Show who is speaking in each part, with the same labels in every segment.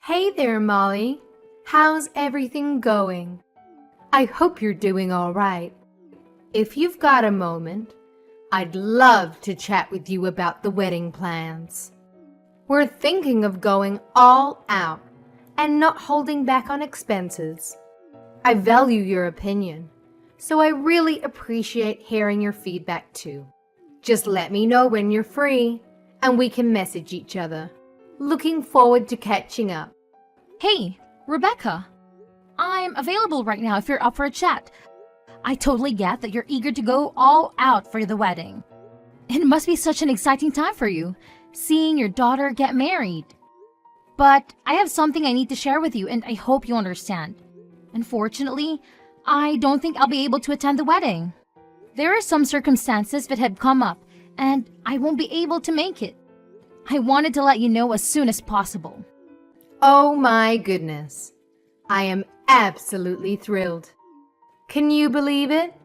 Speaker 1: Hey there, Molly. How's everything going? I hope you're doing all right. If you've got a moment, I'd love to chat with you about the wedding plans. We're thinking of going all out and not holding back on expenses. I value your opinion, so I really appreciate hearing your feedback too. Just let me know when you're free, and we can message each other. Looking forward to catching up.
Speaker 2: Hey, Rebecca. I'm available right now if you're up for a chat. I totally get that you're eager to go all out for the wedding. It must be such an exciting time for you, seeing your daughter get married. But I have something I need to share with you, and I hope you understand. Unfortunately, I don't think I'll be able to attend the wedding. There are some circumstances that have come up, and I won't be able to make it. I wanted to let you know as soon as possible.
Speaker 1: Oh my goodness. I am absolutely thrilled. Can you believe it?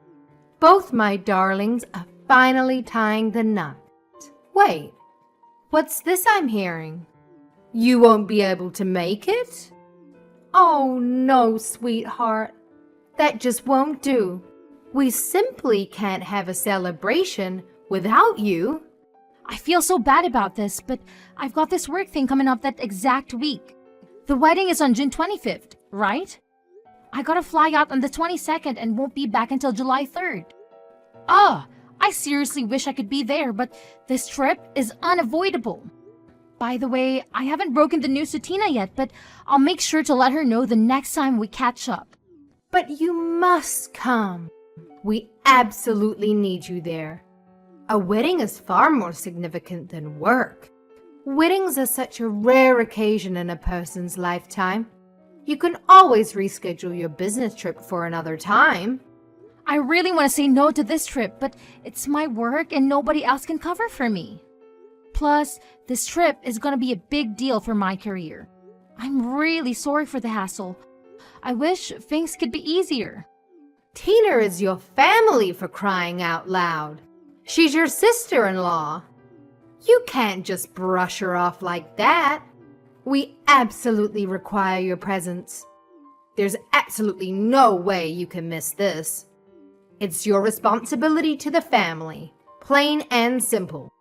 Speaker 1: Both my darlings are finally tying the knot. Wait, what's this I'm hearing? You won't be able to make it? Oh no, sweetheart. That just won't do. We simply can't have a celebration without you.
Speaker 2: I feel so bad about this, but I've got this work thing coming up that exact week. The wedding is on June 25th, right? I gotta fly out on the 22nd and won't be back until July 3rd. I seriously wish I could be there, but this trip is unavoidable. By the way, I haven't broken the news to Tina yet, but I'll make sure to let her know the next time we catch up.
Speaker 1: But you must come. We absolutely need you there. A wedding is far more significant than work. Weddings are such a rare occasion in a person's lifetime. You can always reschedule your business trip for another time.
Speaker 2: I really want to say no to this trip, but it's my work and nobody else can cover for me. Plus, this trip is going to be a big deal for my career. I'm really sorry for the hassle. I wish things could be easier.
Speaker 1: Tina is your family, for crying out loud. She's your sister-in-law. You can't just brush her off like that. We absolutely require your presence. There's absolutely no way you can miss this. It's your responsibility to the family, plain and simple.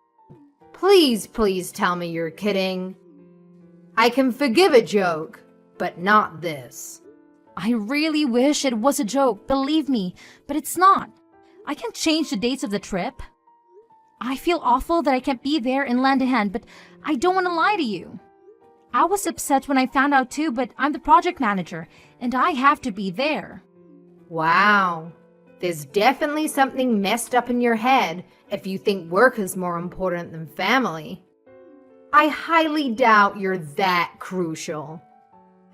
Speaker 1: Please, please tell me you're kidding. I can forgive a joke, but not this.
Speaker 2: I really wish it was a joke, believe me, but it's not. I can't change the dates of the trip. I feel awful that I can't be there and lend a hand, but I don't want to lie to you. I was upset when I found out too, but I'm the project manager, and I have to be there.
Speaker 1: Wow. There's definitely something messed up in your head if you think work is more important than family. I highly doubt you're that crucial.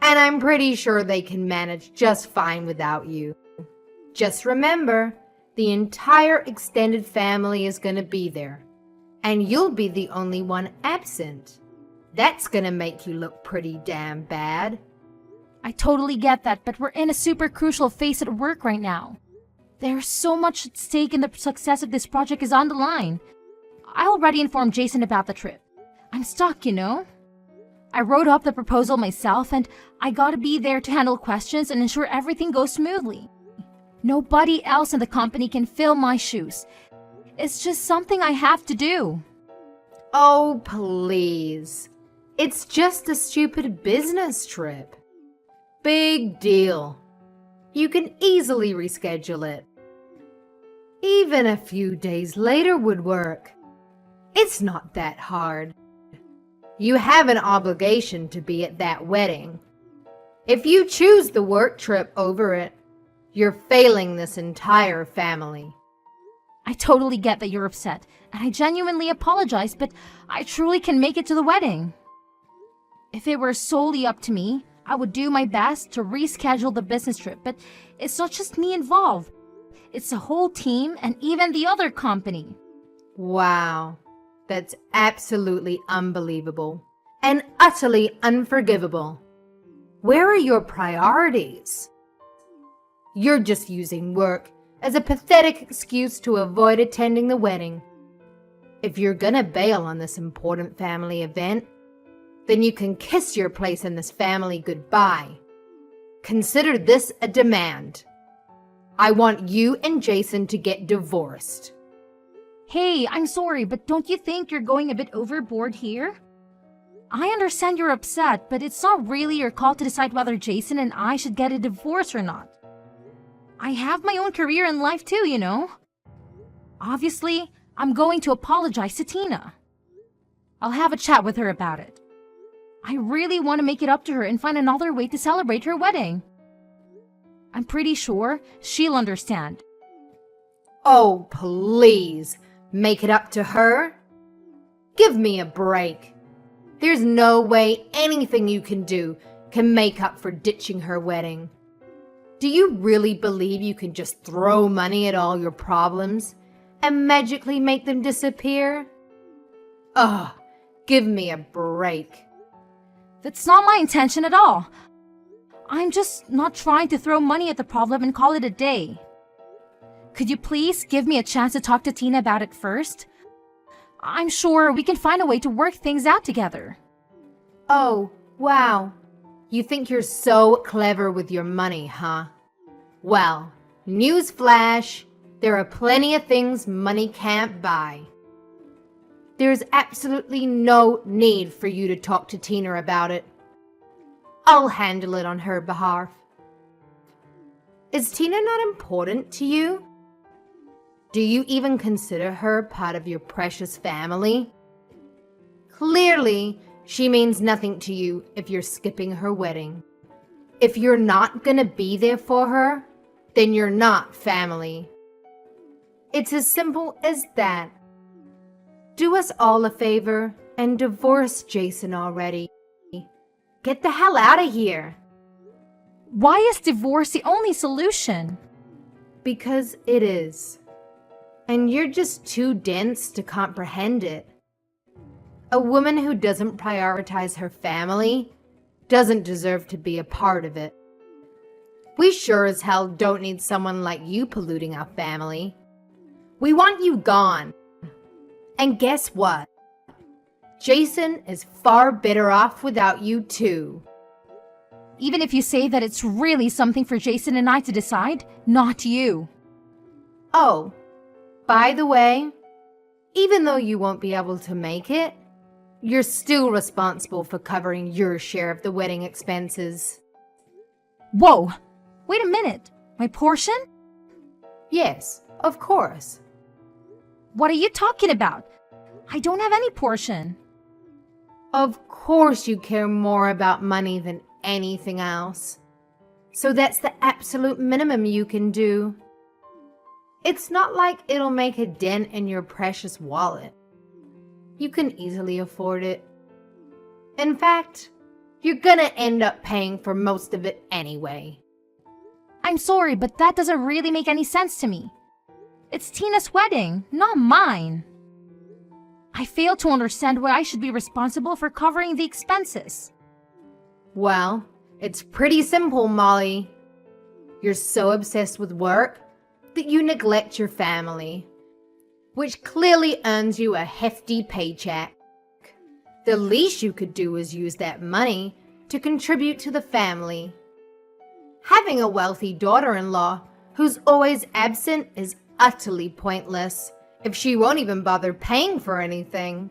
Speaker 1: And I'm pretty sure they can manage just fine without you. Just remember, the entire extended family is going to be there. And you'll be the only one absent. That's going to make you look pretty damn bad.
Speaker 2: I totally get that, but we're in a super crucial phase at work right now. There's so much at stake and the success of this project is on the line. I already informed Jason about the trip. I'm stuck, you know? I wrote up the proposal myself and I gotta be there to handle questions and ensure everything goes smoothly. Nobody else in the company can fill my shoes. It's just something I have to do.
Speaker 1: Oh, please. It's just a stupid business trip. Big deal. You can easily reschedule it. Even a few days later would work. It's not that hard. You have an obligation to be at that wedding. If you choose the work trip over it, you're failing this entire family.
Speaker 2: I totally get that you're upset, and I genuinely apologize, but I truly can make it to the wedding. If it were solely up to me, I would do my best to reschedule the business trip, but it's not just me involved. It's the whole team and even the other company.
Speaker 1: Wow, that's absolutely unbelievable and utterly unforgivable. Where are your priorities? You're just using work as a pathetic excuse to avoid attending the wedding. If you're gonna bail on this important family event, then you can kiss your place in this family goodbye. Consider this a demand. I want you and Jason to get divorced.
Speaker 2: Hey, I'm sorry, but don't you think you're going a bit overboard here? I understand you're upset, but it's not really your call to decide whether Jason and I should get a divorce or not. I have my own career in life too, you know. Obviously, I'm going to apologize to Tina. I'll have a chat with her about it. I really want to make it up to her and find another way to celebrate her wedding. I'm pretty sure she'll understand.
Speaker 1: Oh, please, make it up to her? Give me a break. There's no way anything you can do can make up for ditching her wedding. Do you really believe you can just throw money at all your problems and magically make them disappear? Ugh, give me a break.
Speaker 2: That's not my intention at all. I'm just not trying to throw money at the problem and call it a day. Could you please give me a chance to talk to Tina about it first? I'm sure we can find a way to work things out together.
Speaker 1: Oh, wow. You think you're so clever with your money, huh? Well, newsflash, there are plenty of things money can't buy. There's absolutely no need for you to talk to Tina about it. I'll handle it on her behalf. Is Tina not important to you? Do you even consider her part of your precious family? Clearly, she means nothing to you if you're skipping her wedding. If you're not gonna be there for her, then you're not family. It's as simple as that. Do us all a favor and divorce Jason already. Get the hell out of here.
Speaker 2: Why is divorce the only solution?
Speaker 1: Because it is. And you're just too dense to comprehend it. A woman who doesn't prioritize her family doesn't deserve to be a part of it. We sure as hell don't need someone like you polluting our family. We want you gone. And guess what? Jason is far better off without you too.
Speaker 2: Even if you say that it's really something for Jason and I to decide, not you.
Speaker 1: Oh, by the way, even though you won't be able to make it, you're still responsible for covering your share of the wedding expenses.
Speaker 2: Whoa! Wait a minute. My portion?
Speaker 1: Yes, of course.
Speaker 2: What are you talking about? I don't have any portion.
Speaker 1: Of course you care more about money than anything else. So that's the absolute minimum you can do. It's not like it'll make a dent in your precious wallet. You can easily afford it. In fact, you're gonna end up paying for most of it anyway.
Speaker 2: I'm sorry, but that doesn't really make any sense to me. It's Tina's wedding, not mine. I fail to understand why I should be responsible for covering the expenses.
Speaker 1: Well, it's pretty simple, Molly. You're so obsessed with work that you neglect your family, which clearly earns you a hefty paycheck. The least you could do is use that money to contribute to the family. Having a wealthy daughter-in-law who's always absent is utterly pointless if she won't even bother paying for anything.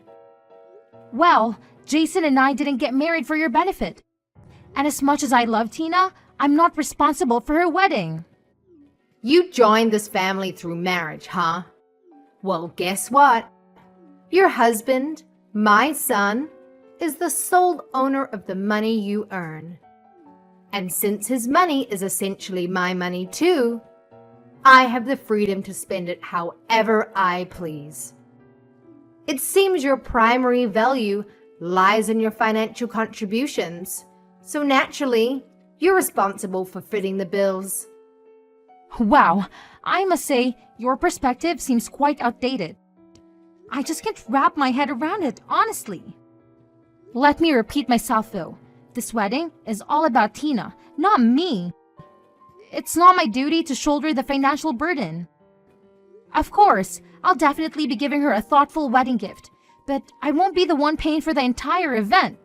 Speaker 2: Well, Jason and I didn't get married for your benefit. And as much as I love Tina, I'm not responsible for her wedding.
Speaker 1: You joined this family through marriage, huh? Well, guess what? Your husband, my son, is the sole owner of the money you earn. And since his money is essentially my money too, I have the freedom to spend it however I please. It seems your primary value lies in your financial contributions, so naturally, you're responsible for footing the bills.
Speaker 2: Wow, I must say, your perspective seems quite outdated. I just can't wrap my head around it, honestly. Let me repeat myself though. This wedding is all about Tina, not me. It's not my duty to shoulder the financial burden. Of course, I'll definitely be giving her a thoughtful wedding gift, but I won't be the one paying for the entire event.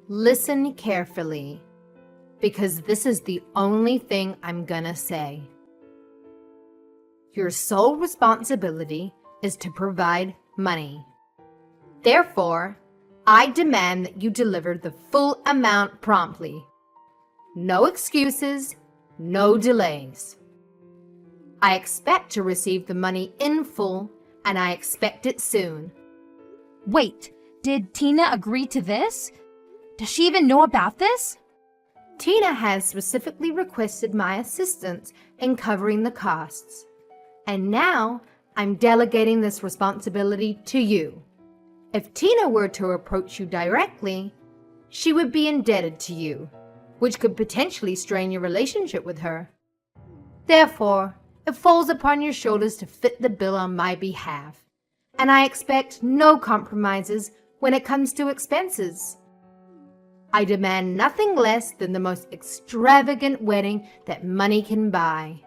Speaker 1: Listen carefully, because this is the only thing I'm gonna say. Your sole responsibility is to provide money. Therefore, I demand that you deliver the full amount promptly. No excuses, no delays. I expect to receive the money in full, and I expect it soon.
Speaker 2: Wait, did Tina agree to this? Does she even know about this?
Speaker 1: Tina has specifically requested my assistance in covering the costs. And now I'm delegating this responsibility to you. If Tina were to approach you directly, she would be indebted to you, which could potentially strain your relationship with her. Therefore, it falls upon your shoulders to fit the bill on my behalf, and I expect no compromises when it comes to expenses. I demand nothing less than the most extravagant wedding that money can buy.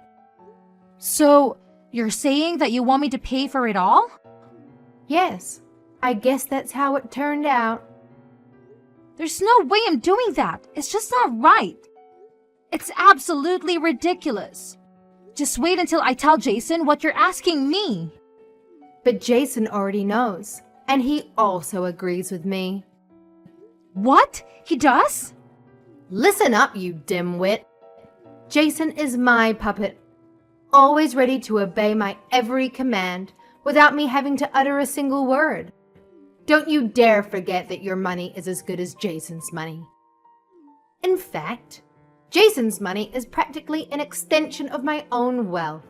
Speaker 2: So, you're saying that you want me to pay for it all?
Speaker 1: Yes, I guess that's how it turned out.
Speaker 2: There's no way I'm doing that. It's just not right. It's absolutely ridiculous. Just wait until I tell Jason what you're asking me.
Speaker 1: But Jason already knows, and he also agrees with me.
Speaker 2: What? He does?
Speaker 1: Listen up, you dimwit. Jason is my puppet, always ready to obey my every command without me having to utter a single word. Don't you dare forget that your money is as good as Jason's money. In fact, Jason's money is practically an extension of my own wealth.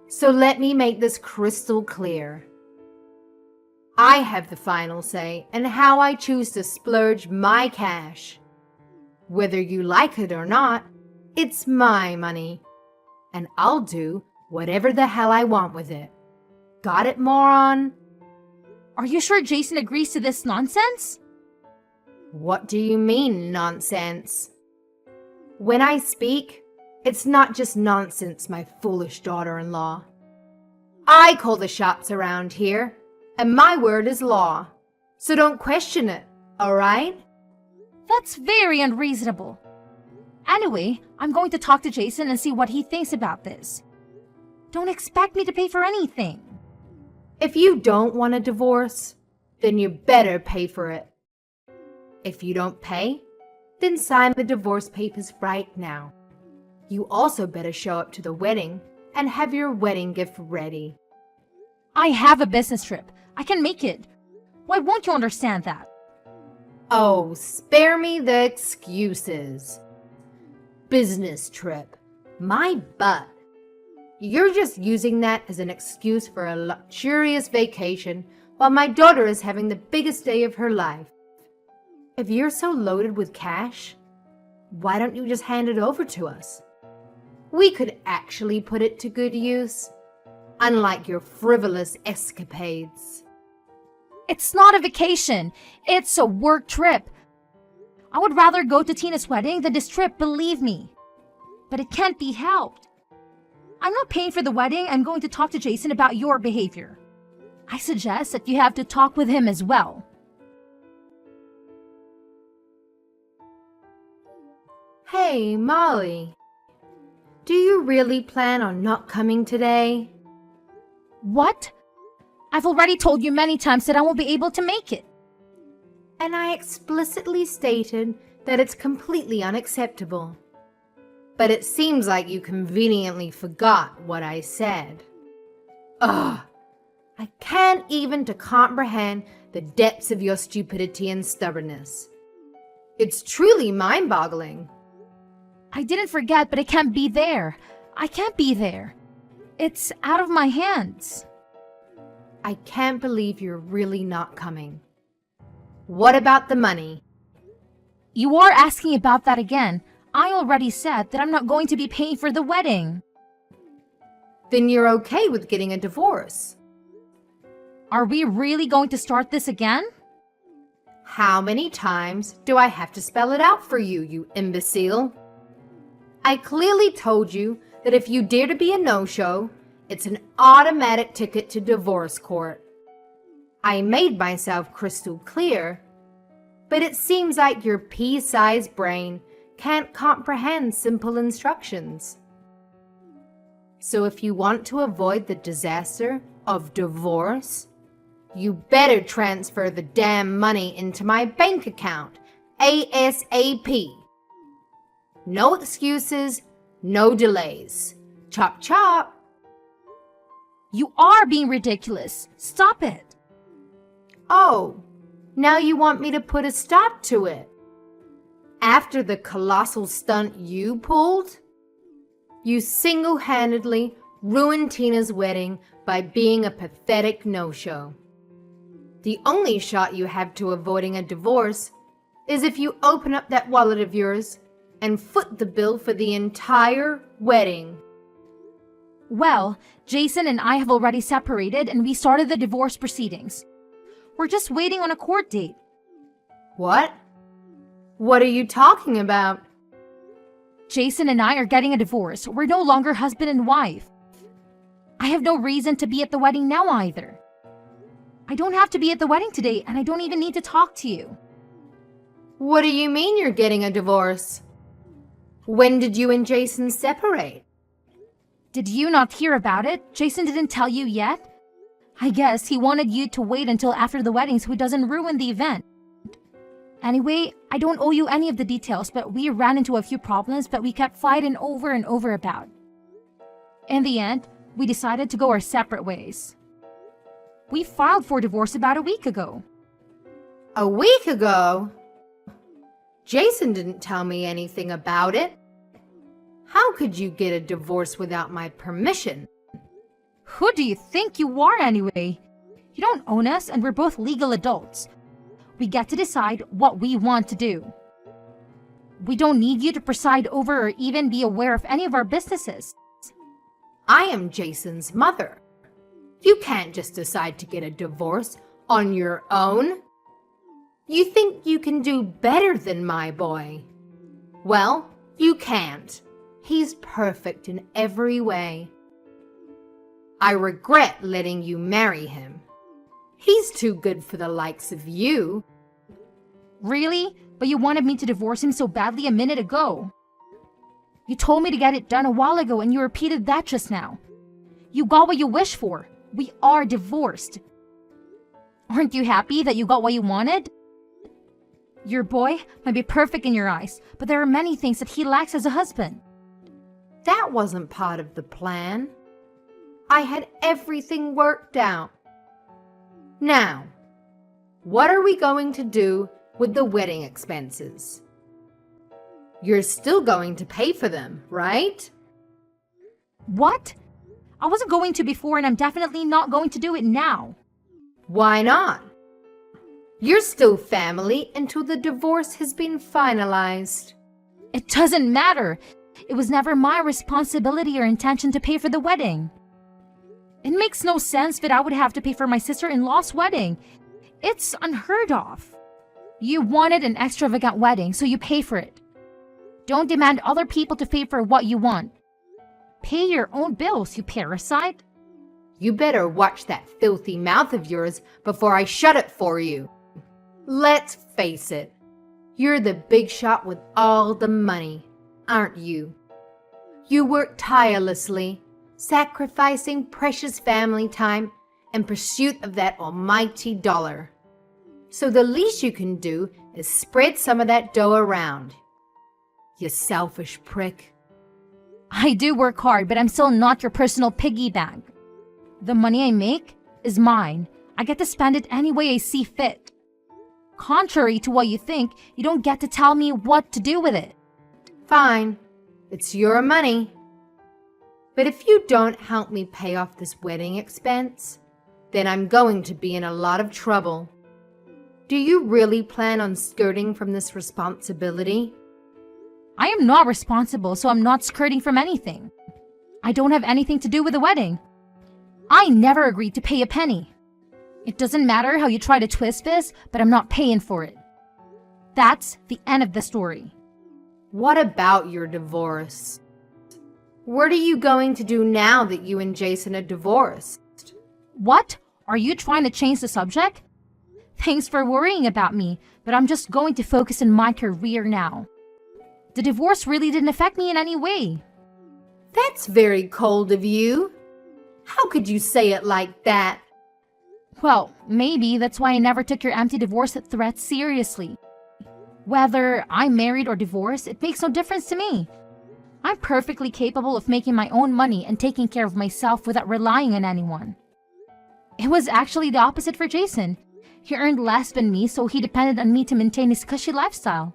Speaker 1: So let me make this crystal clear. I have the final say in how I choose to splurge my cash. Whether you like it or not, it's my money, and I'll do whatever the hell I want with it. Got it, moron?
Speaker 2: Are you sure Jason agrees to this nonsense?
Speaker 1: What do you mean, nonsense? When I speak, it's not just nonsense, my foolish daughter-in-law. I call the shots around here, and my word is law. So don't question it, all right?
Speaker 2: That's very unreasonable. Anyway, I'm going to talk to Jason and see what he thinks about this. Don't expect me to pay for anything.
Speaker 1: If you don't want a divorce, then you better pay for it. If you don't pay, then sign the divorce papers right now. You also better show up to the wedding and have your wedding gift ready.
Speaker 2: I have a business trip. I can make it. Why won't you understand that?
Speaker 1: Oh, spare me the excuses. Business trip. My butt. You're just using that as an excuse for a luxurious vacation while my daughter is having the biggest day of her life. If you're so loaded with cash, why don't you just hand it over to us? We could actually put it to good use, unlike your frivolous escapades.
Speaker 2: It's not a vacation. It's a work trip. I would rather go to Tina's wedding than this trip, believe me. But it can't be helped. I'm not paying for the wedding. I'm going to talk to Jason about your behavior. I suggest that you have to talk with him as well.
Speaker 1: Hey, Molly. Do you really plan on not coming today?
Speaker 2: What? I've already told you many times that I won't be able to make it.
Speaker 1: And I explicitly stated that it's completely unacceptable. But it seems like you conveniently forgot what I said. Ugh! I can't even to comprehend the depths of your stupidity and stubbornness. It's truly mind-boggling.
Speaker 2: I didn't forget, but I can't be there. I can't be there. It's out of my hands.
Speaker 1: I can't believe you're really not coming. What about the money?
Speaker 2: You are asking about that again. I already said that I'm not going to be paying for the wedding.
Speaker 1: Then you're okay with getting a divorce.
Speaker 2: Are we really going to start this again?
Speaker 1: How many times do I have to spell it out for you, you imbecile? I clearly told you that if you dare to be a no-show, it's an automatic ticket to divorce court. I made myself crystal clear, But it seems like your pea-sized brain can't comprehend simple instructions. So if you want to avoid the disaster of divorce, you better transfer the damn money into my bank account, ASAP. No excuses, no delays. Chop chop.
Speaker 2: You are being ridiculous. Stop it.
Speaker 1: Oh, now you want me to put a stop to it? After the colossal stunt you pulled? You single-handedly ruined Tina's wedding by being a pathetic no-show. The only shot you have to avoiding a divorce is if you open up that wallet of yours and foot the bill for the entire wedding.
Speaker 2: Well, Jason and I have already separated and we started the divorce proceedings. We're just waiting on a court date.
Speaker 1: What? What are you talking about?
Speaker 2: Jason and I are getting a divorce. We're no longer husband and wife. I have no reason to be at the wedding now either. I don't have to be at the wedding today, and I don't even need to talk to you.
Speaker 1: What do you mean you're getting a divorce? When did you and Jason separate?
Speaker 2: Did you not hear about it? Jason didn't tell you yet? I guess he wanted you to wait until after the wedding so he doesn't ruin the event. Anyway, I don't owe you any of the details, but we ran into a few problems that we kept fighting over and over about. In the end, we decided to go our separate ways. We filed for divorce about a week ago.
Speaker 1: A week ago? Jason didn't tell me anything about it. How could you get a divorce without my permission?
Speaker 2: Who do you think you are anyway? You don't own us and we're both legal adults. We get to decide what we want to do. We don't need you to preside over or even be aware of any of our businesses.
Speaker 1: I am Jason's mother. You can't just decide to get a divorce on your own. You think you can do better than my boy? Well, you can't. He's perfect in every way. I regret letting you marry him. He's too good for the likes of you.
Speaker 2: Really? But you wanted me to divorce him so badly a minute ago. You told me to get it done a while ago and you repeated that just now. You got what you wished for. We are divorced. Aren't you happy that you got what you wanted? Your boy might be perfect in your eyes, but there are many things that he lacks as a husband.
Speaker 1: That wasn't part of the plan. I had everything worked out. Now, what are we going to do with the wedding expenses? You're still going to pay for them, right?
Speaker 2: What? I wasn't going to before and I'm definitely not going to do it now.
Speaker 1: Why not? You're still family until the divorce has been finalized.
Speaker 2: It doesn't matter. It was never my responsibility or intention to pay for the wedding. It makes no sense that I would have to pay for my sister-in-law's wedding. It's unheard of. You wanted an extravagant wedding, so you pay for it. Don't demand other people to pay for what you want. Pay your own bills, you parasite.
Speaker 1: You better watch that filthy mouth of yours before I shut it for you. Let's face it, you're the big shot with all the money, aren't you? You work tirelessly, sacrificing precious family time in pursuit of that almighty dollar. So the least you can do is spread some of that dough around. You selfish prick.
Speaker 2: I do work hard, but I'm still not your personal piggy bank. The money I make is mine. I get to spend it any way I see fit. Contrary to what you think, you don't get to tell me what to do with it.
Speaker 1: Fine, it's your money. But if you don't help me pay off this wedding expense, then I'm going to be in a lot of trouble. Do you really plan on skirting from this responsibility?
Speaker 2: I am not responsible, so I'm not skirting from anything. I don't have anything to do with the wedding. I never agreed to pay a penny. It doesn't matter how you try to twist this, but I'm not paying for it. That's the end of the story.
Speaker 1: What about your divorce? What are you going to do now that you and Jason are divorced?
Speaker 2: What? Are you trying to change the subject? Thanks for worrying about me, but I'm just going to focus on my career now. The divorce really didn't affect me in any way.
Speaker 1: That's very cold of you. How could you say it like that?
Speaker 2: Well, maybe that's why I never took your empty divorce threats seriously. Whether I'm married or divorced, it makes no difference to me. I'm perfectly capable of making my own money and taking care of myself without relying on anyone. It was actually the opposite for Jason. He earned less than me, so he depended on me to maintain his cushy lifestyle.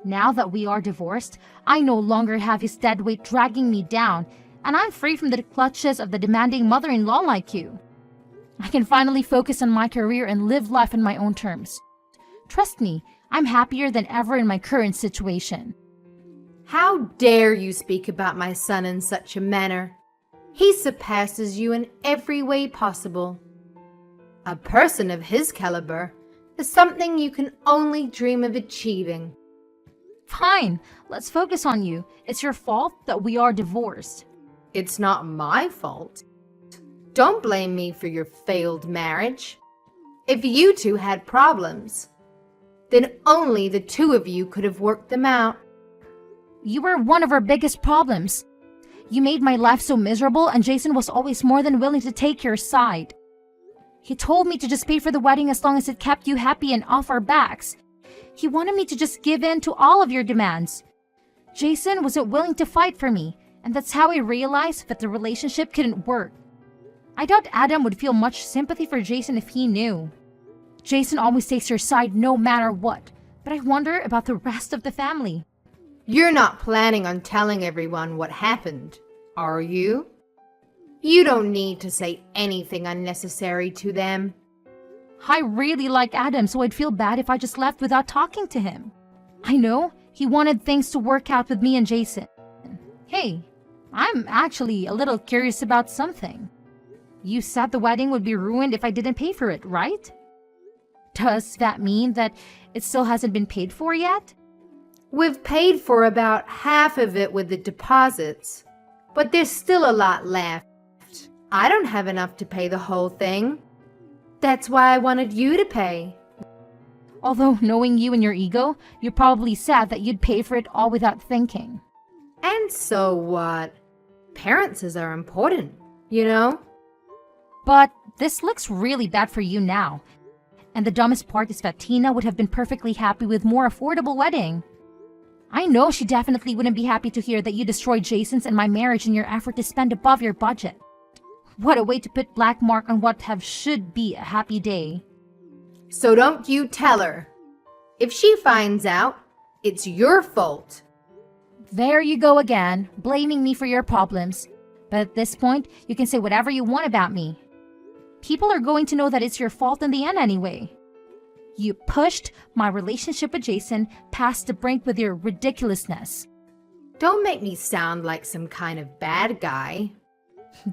Speaker 2: Now that we are divorced, I no longer have his dead weight dragging me down, and I'm free from the clutches of the demanding mother-in-law like you. I can finally focus on my career and live life on my own terms. Trust me, I'm happier than ever in my current situation.
Speaker 1: How dare you speak about my son in such a manner? He surpasses you in every way possible. A person of his caliber is something you can only dream of achieving.
Speaker 2: Fine, let's focus on you. It's your fault that we are divorced.
Speaker 1: It's not my fault. Don't blame me for your failed marriage. If you two had problems, then only the two of you could have worked them out.
Speaker 2: You were one of our biggest problems. You made my life so miserable, and Jason was always more than willing to take your side. He told me to just pay for the wedding as long as it kept you happy and off our backs. He wanted me to just give in to all of your demands. Jason wasn't willing to fight for me, and that's how I realized that the relationship couldn't work. I doubt Adam would feel much sympathy for Jason if he knew. Jason always takes your side no matter what, but I wonder about the rest of the family.
Speaker 1: You're not planning on telling everyone what happened, are you? You don't need to say anything unnecessary to them.
Speaker 2: I really like Adam, so I'd feel bad if I just left without talking to him. I know he wanted things to work out with me and Jason. Hey, I'm actually a little curious about something. You said the wedding would be ruined if I didn't pay for it, right? Does that mean that it still hasn't been paid for yet?
Speaker 1: We've paid for about half of it with the deposits, but there's still a lot left. I don't have enough to pay the whole thing. That's why I wanted you to pay.
Speaker 2: Although knowing you and your ego, you probably said that you'd pay for it all without thinking.
Speaker 1: And so what? Appearances are important, you know?
Speaker 2: But this looks really bad for you now. And the dumbest part is that Tina would have been perfectly happy with more affordable wedding. I know she definitely wouldn't be happy to hear that you destroyed Jason's and my marriage in your effort to spend above your budget. What a way to put black mark on what should be a happy day.
Speaker 1: So don't you tell her. If she finds out, it's your fault.
Speaker 2: There you go again, blaming me for your problems. But at this point, you can say whatever you want about me. People are going to know that it's your fault in the end anyway. You pushed my relationship with Jason past the brink with your ridiculousness.
Speaker 1: Don't make me sound like some kind of bad guy.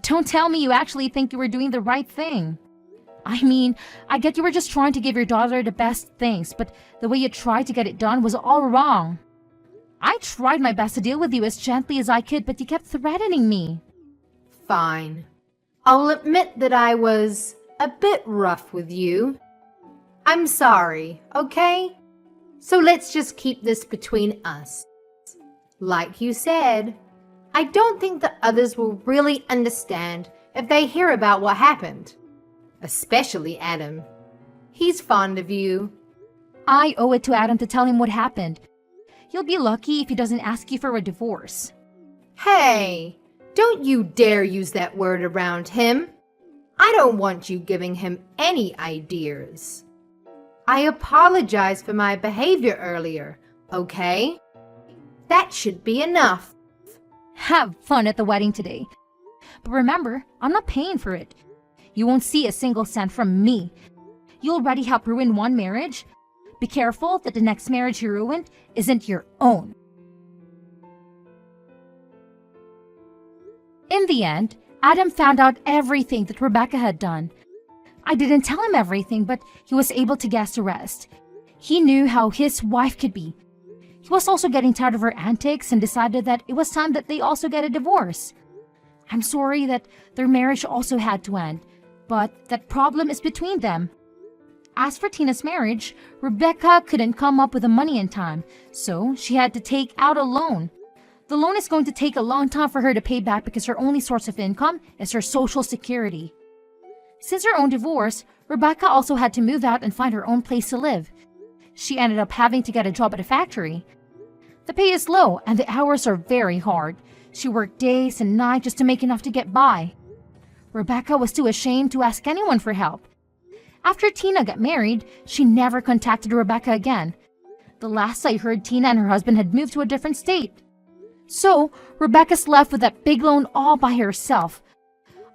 Speaker 2: Don't tell me you actually think you were doing the right thing. I mean, I get you were just trying to give your daughter the best things, but the way you tried to get it done was all wrong. I tried my best to deal with you as gently as I could, but you kept threatening me.
Speaker 1: Fine. I'll admit that I was a bit rough with you. I'm sorry, okay? So let's just keep this between us. Like you said, I don't think the others will really understand if they hear about what happened. Especially Adam. He's fond of you.
Speaker 2: I owe it to Adam to tell him what happened. You'll be lucky if he doesn't ask you for a divorce.
Speaker 1: Hey, don't you dare use that word around him. I don't want you giving him any ideas. I apologize for my behavior earlier, okay? That should be enough.
Speaker 2: Have fun at the wedding today. But remember, I'm not paying for it. You won't see a single cent from me. You already helped ruin one marriage. Be careful that the next marriage you ruined isn't your own. In the end, Adam found out everything that Rebecca had done. I didn't tell him everything, but he was able to guess the rest. He knew how his wife could be. He was also getting tired of her antics and decided that it was time that they also get a divorce. I'm sorry that their marriage also had to end, but that problem is between them. As for Tina's marriage, Rebecca couldn't come up with the money in time, so she had to take out a loan. The loan is going to take a long time for her to pay back because her only source of income is her Social Security. Since her own divorce, Rebecca also had to move out and find her own place to live. She ended up having to get a job at a factory. The pay is low and the hours are very hard. She worked days and nights just to make enough to get by. Rebecca was too ashamed to ask anyone for help. After Tina got married, she never contacted Rebecca again. The last I heard, Tina and her husband had moved to a different state. So, Rebecca's left with that big loan all by herself.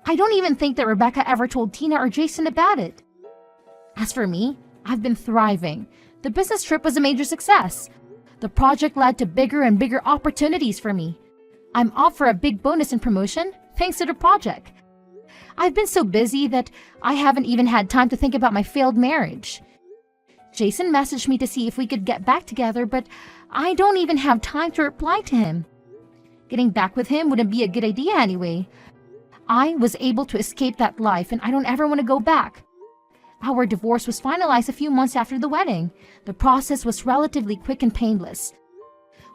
Speaker 2: I don't even think that Rebecca ever told Tina or Jason about it. As for me, I've been thriving. The business trip was a major success. The project led to bigger and bigger opportunities for me. I'm up for a big bonus and promotion thanks to the project. I've been so busy that I haven't even had time to think about my failed marriage. Jason messaged me to see if we could get back together, but I don't even have time to reply to him. Getting back with him wouldn't be a good idea anyway. I was able to escape that life and I don't ever want to go back. Our divorce was finalized a few months after the wedding. The process was relatively quick and painless.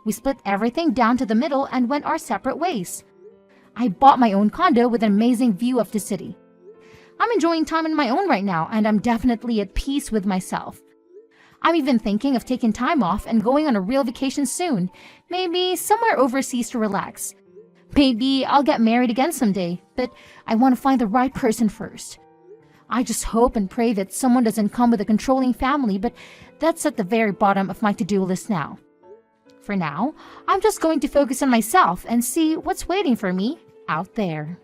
Speaker 2: We split everything down to the middle and went our separate ways. I bought my own condo with an amazing view of the city. I'm enjoying time on my own right now and I'm definitely at peace with myself. I'm even thinking of taking time off and going on a real vacation soon, maybe somewhere overseas to relax. Maybe I'll get married again someday, but I want to find the right person first. I just hope and pray that someone doesn't come with a controlling family, but that's at the very bottom of my to-do list now. For now, I'm just going to focus on myself and see what's waiting for me out there.